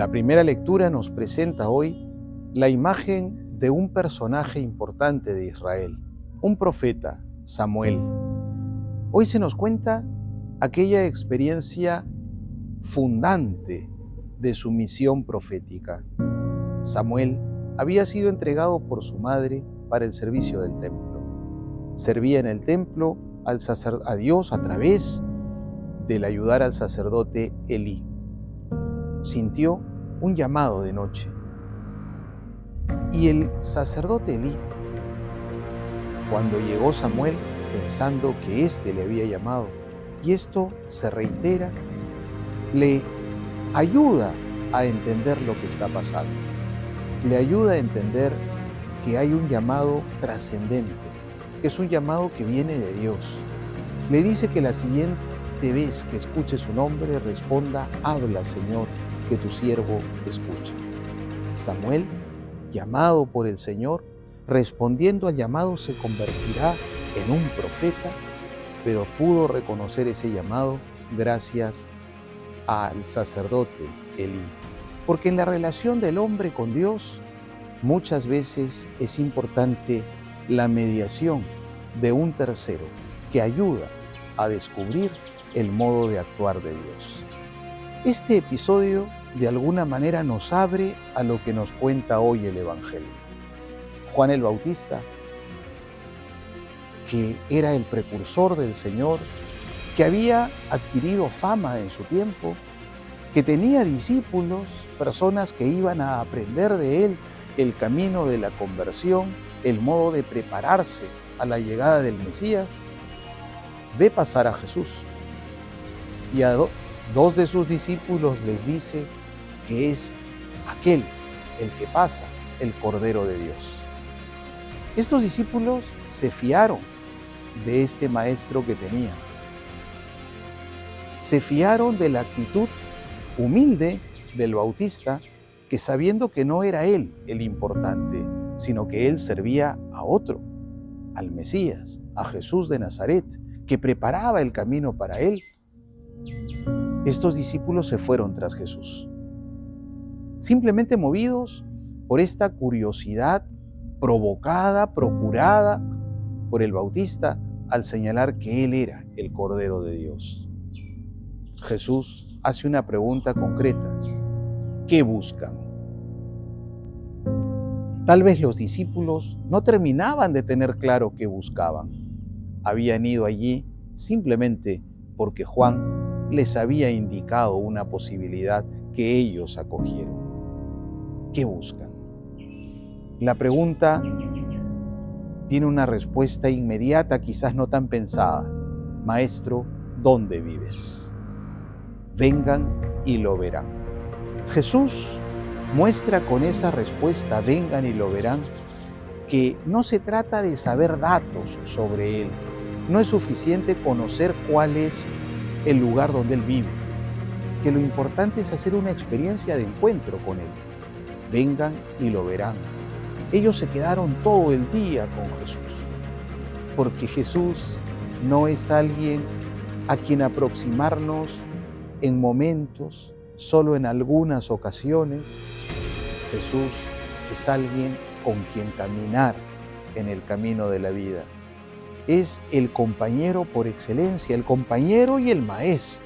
La primera lectura nos presenta hoy la imagen de un personaje importante de Israel, un profeta, Samuel. Hoy se nos cuenta aquella experiencia fundante de su misión profética. Samuel había sido entregado por su madre para el servicio del templo. Servía en el templo a Dios a través del ayudar al sacerdote Elí. Sintió un llamado de noche. Y el sacerdote Elí, cuando llegó Samuel, pensando que éste le había llamado, y esto se reitera, le ayuda a entender lo que está pasando. Le ayuda a entender que hay un llamado trascendente, que es un llamado que viene de Dios. Le dice que la siguiente vez que escuche su nombre, responda: habla, Señor, que tu siervo escucha. Samuel, llamado por el Señor, respondiendo al llamado, se convertirá en un profeta, pero pudo reconocer ese llamado gracias al sacerdote Elí. Porque en la relación del hombre con Dios, muchas veces es importante la mediación de un tercero que ayuda a descubrir el modo de actuar de Dios. Este episodio de alguna manera nos abre a lo que nos cuenta hoy el Evangelio. Juan el Bautista, que era el precursor del Señor, que había adquirido fama en su tiempo, que tenía discípulos, personas que iban a aprender de él el camino de la conversión, el modo de prepararse a la llegada del Mesías, ve pasar a Jesús. Y a dos de sus discípulos les dice que es aquel, el que pasa, el Cordero de Dios. Estos discípulos se fiaron de este maestro que tenían. Se fiaron de la actitud humilde del Bautista, que sabiendo que no era él el importante, sino que él servía a otro, al Mesías, a Jesús de Nazaret, que preparaba el camino para él, estos discípulos se fueron tras Jesús, simplemente movidos por esta curiosidad provocada, procurada por el Bautista al señalar que él era el Cordero de Dios. Jesús hace una pregunta concreta: ¿qué buscan? Tal vez los discípulos no terminaban de tener claro qué buscaban. Habían ido allí simplemente porque Juan les había indicado una posibilidad que ellos acogieron. ¿Qué buscan? La pregunta tiene una respuesta inmediata, quizás no tan pensada. Maestro, ¿dónde vives? Vengan y lo verán. Jesús muestra con esa respuesta, vengan y lo verán, que no se trata de saber datos sobre él. No es suficiente conocer cuál es el lugar donde él vive, que lo importante es hacer una experiencia de encuentro con él. Vengan y lo verán. Ellos se quedaron todo el día con Jesús, porque Jesús no es alguien a quien aproximarnos en momentos, solo en algunas ocasiones. Jesús es alguien con quien caminar en el camino de la vida. Es el compañero por excelencia, el compañero y el maestro,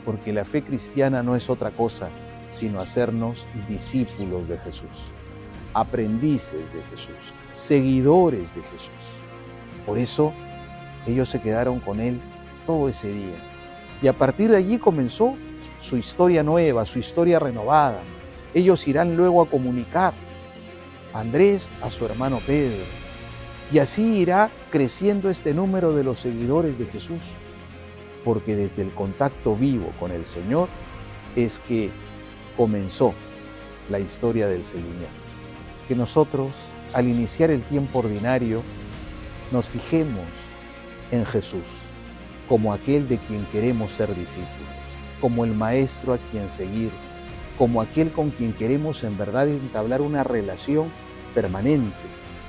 porque la fe cristiana no es otra cosa sino hacernos discípulos de Jesús, aprendices de Jesús, seguidores de Jesús. Por eso ellos se quedaron con él todo ese día. Y a partir de allí comenzó su historia nueva, su historia renovada. Ellos irán luego a comunicar a Andrés, a su hermano Pedro. Y así irá creciendo este número de los seguidores de Jesús, porque desde el contacto vivo con el Señor es que comenzó la historia del seguimiento. Que nosotros, al iniciar el tiempo ordinario, nos fijemos en Jesús como aquel de quien queremos ser discípulos, como el maestro a quien seguir, como aquel con quien queremos en verdad entablar una relación permanente,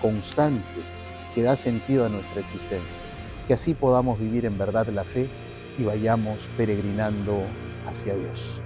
constante, que da sentido a nuestra existencia. Que así podamos vivir en verdad la fe y vayamos peregrinando hacia Dios.